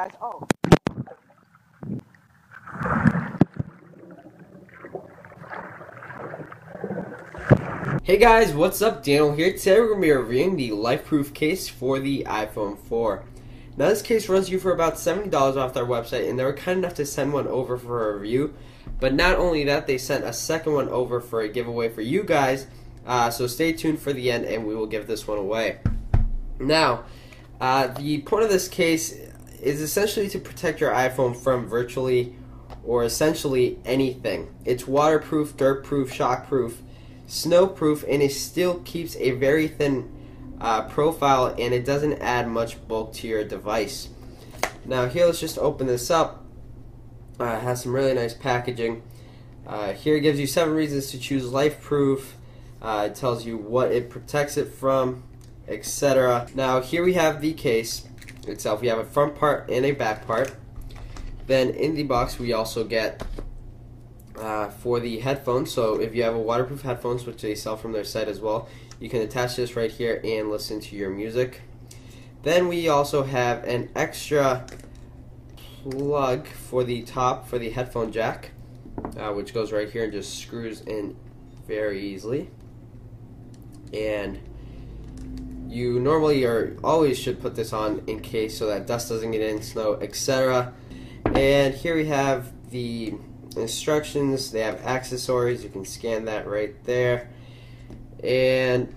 guys. Oh. Hey guys, what's up? Daniel here. Today we're going to be reviewing the Lifeproof case for the iPhone 4. Now this case runs you for about $70 off their website, and they were kind enough to send one over for a review. But not only that, they sent a second one over for a giveaway for you guys. So stay tuned for the end and we will give this one away. Now, the point of this case is essentially to protect your iPhone from virtually or essentially anything. It's waterproof, dirtproof, shockproof, snowproof, and it still keeps a very thin profile, and it doesn't add much bulk to your device. Now here, let's just open this up. It has some really nice packaging. Here it gives you 7 reasons to choose Lifeproof. It tells you what it protects it from, etc. Now here we have the case itself. We have a front part and a back part. Then in the box we also get for the headphones. So if you have a waterproof headphones, which they sell from their site as well, you can attach this right here and listen to your music. Then we also have an extra plug for the top for the headphone jack, which goes right here and just screws in very easily. And you normally or always should put this on in case so that dust doesn't get in, snow, etc. And here we have the instructions. They have accessories. You can scan that right there. And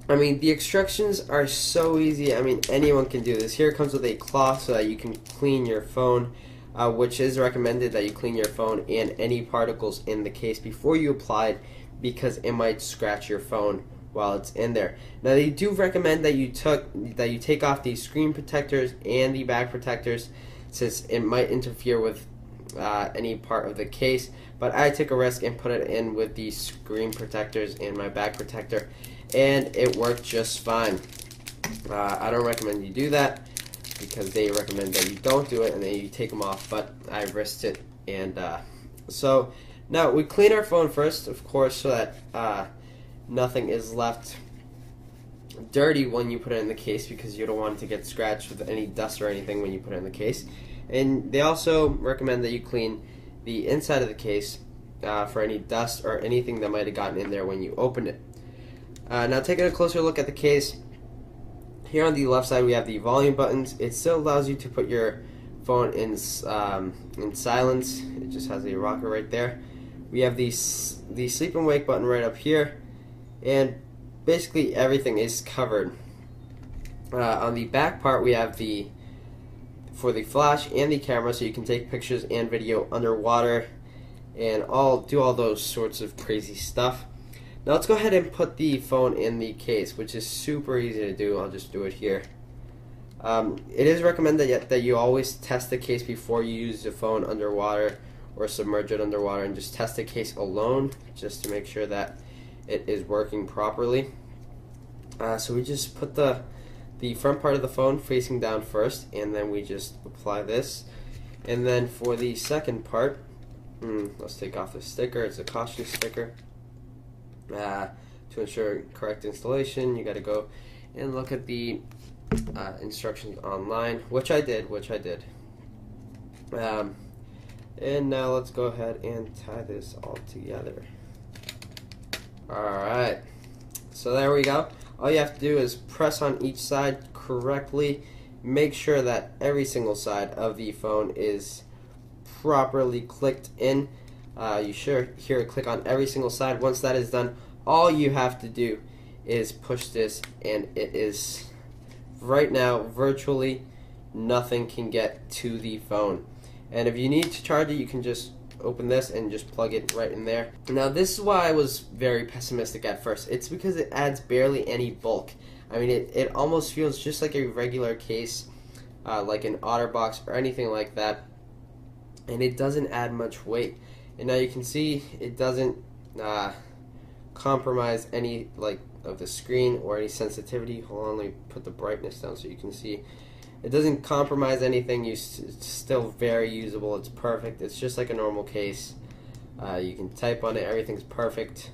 I mean, the instructions are so easy. I mean, anyone can do this. Here it comes with a cloth so that you can clean your phone, which is recommended that you clean your phone and any particles in the case before you apply it, because it might scratch your phone while it's in there. Now they do recommend that you take off the screen protectors and the back protectors, since it might interfere with any part of the case, but I took a risk and put it in with the screen protectors and my back protector, and it worked just fine. I don't recommend you do that, because they recommend that you don't do it and then you take them off, but I risked it. And so now we clean our phone first, of course, so that nothing is left dirty when you put it in the case, because you don't want it to get scratched with any dust or anything when you put it in the case. And they also recommend that you clean the inside of the case for any dust or anything that might have gotten in there when you opened it. Now taking a closer look at the case, here on the left side we have the volume buttons. It still allows you to put your phone in silence. It just has a rocker right there. We have the sleep and wake button right up here, and basically everything is covered. On the back part we have for the flash and the camera, so you can take pictures and video underwater and do all those sorts of crazy stuff. Now let's go ahead and put the phone in the case, which is super easy to do. I'll just do it here. It is recommended that you always test the case before you use the phone underwater or submerge it underwater, and just test the case alone just to make sure that it is working properly. So we just put the front part of the phone facing down first, and then we just apply this. And then for the second part, let's take off the sticker. It's a caution sticker. To ensure correct installation, you got to go and look at the instructions online, which I did. And now let's go ahead and tie this all together. Alright, so there we go. All you have to do is press on each side correctly. Make sure that every single side of the phone is properly clicked in. You should hear it click on every single side. Once that is done, all you have to do is push this, and it is, right now, virtually nothing can get to the phone. And if you need to charge it, you can just open this and just plug it right in there. Now this is why I was very pessimistic at first. It's because it adds barely any bulk. I mean, it almost feels just like a regular case, like an OtterBox or anything like that, and it doesn't add much weight. And now you can see it doesn't compromise any of the screen or any sensitivity. Hold on, let me put the brightness down so you can see. It doesn't compromise anything. It's still very usable. It's perfect. It's just like a normal case. You can type on it. Everything's perfect.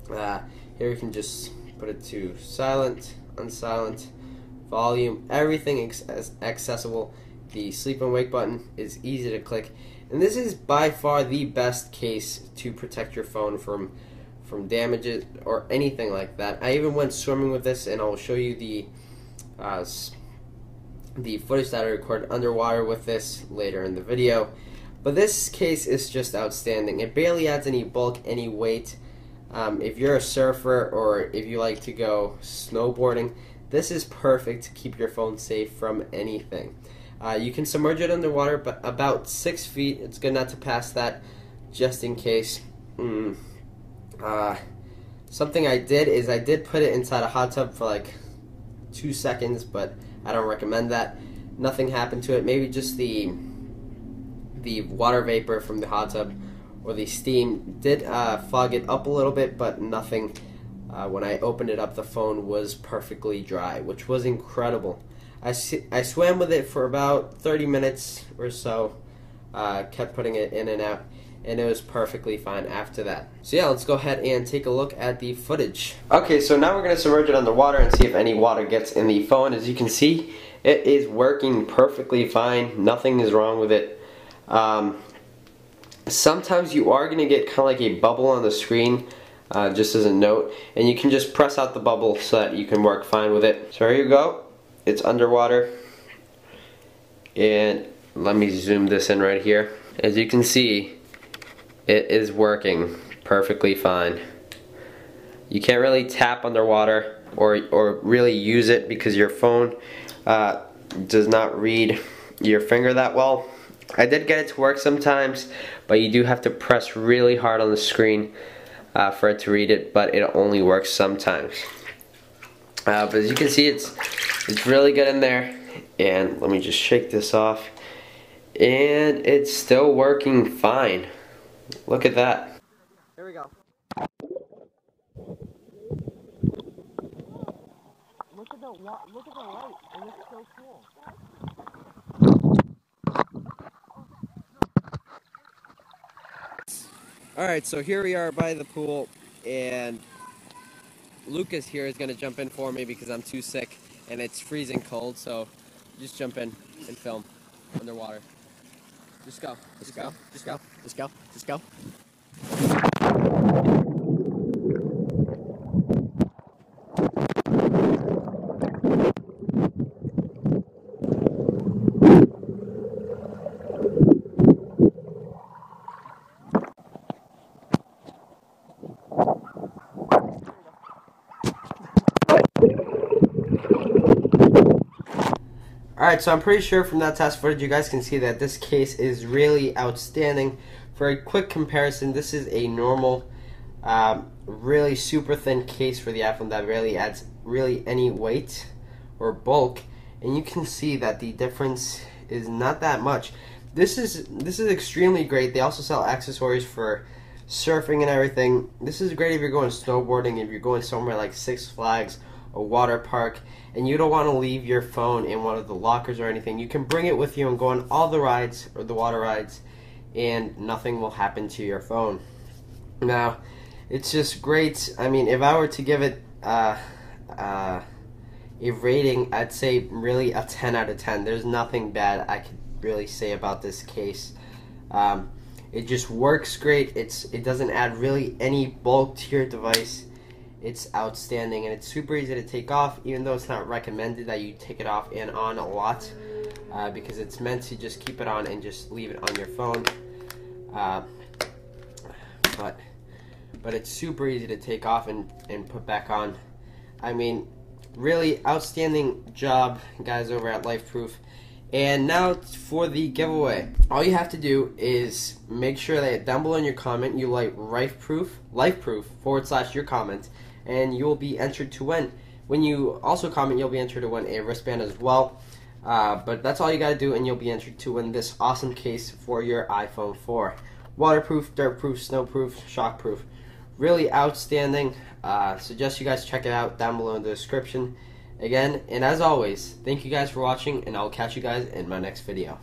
Here you can just put it to silent, unsilent, volume, everything accessible. The sleep and wake button is easy to click, and this is by far the best case to protect your phone from damages or anything like that. I even went swimming with this, and I'll show you the footage that I recorded underwater with this later in the video. But this case is just outstanding. It barely adds any bulk, any weight. If you're a surfer or if you like to go snowboarding, this is perfect to keep your phone safe from anything. You can submerge it underwater, but about 6 feet. It's good not to pass that, just in case. Something I did is I did put it inside a hot tub for like 2 seconds, but I don't recommend that. Nothing happened to it. Maybe just the water vapor from the hot tub or the steam did fog it up a little bit, but nothing. When I opened it up, the phone was perfectly dry, which was incredible. I swam with it for about 30 minutes or so, kept putting it in and out, and it was perfectly fine after that. So yeah, let's go ahead and take a look at the footage. Okay, so now we're going to submerge it underwater and see if any water gets in the phone. As you can see, it is working perfectly fine. Nothing is wrong with it. Sometimes you are going to get kind of like a bubble on the screen, just as a note, and you can just press out the bubble so that you can work fine with it. So here you go. It's underwater, and let me zoom this in right here. As you can see, it is working perfectly fine. You can't really tap underwater or really use it because your phone does not read your finger that well. I did get it to work sometimes, but you do have to press really hard on the screen for it to read it, but it only works sometimes. But as you can see, it's really good in there, and let me just shake this off, and it's still working fine. Look at that. Here we go. Look at the light. It looks so cool. Alright, so here we are by the pool, and Lucas here is going to jump in for me because I'm too sick and it's freezing cold, so just jump in and film underwater. Just go. Just go. Just go. Just go. Just go. Alright, so I'm pretty sure from that test footage you guys can see that this case is really outstanding. For a quick comparison, this is a normal, really super thin case for the iPhone that rarely adds really any weight or bulk, and you can see that the difference is not that much. This is extremely great. They also sell accessories for surfing and everything. This is great if you're going snowboarding, if you're going somewhere like Six Flags, a water park, and you don't want to leave your phone in one of the lockers or anything. You can bring it with you and go on all the rides or the water rides, and nothing will happen to your phone. Now, it's just great. I mean, if I were to give it a rating, I'd say really a 10 out of 10. There's nothing bad I could really say about this case. It just works great. It doesn't add really any bulk to your device. It's outstanding, and it's super easy to take off, even though it's not recommended that you take it off and on a lot, because it's meant to just keep it on and just leave it on your phone. But it's super easy to take off and put back on. I mean, really outstanding job, guys, over at Lifeproof. And now for the giveaway. All you have to do is make sure that down below in your comment you like Lifeproof / your comment, and you will be entered to win. When you also comment, you'll be entered to win a wristband as well. But that's all you gotta do, and you'll be entered to win this awesome case for your iPhone 4. Waterproof, dirtproof, snowproof, shockproof. Really outstanding. Suggest you guys check it out down below in the description. Again, and as always, thank you guys for watching, and I'll catch you guys in my next video.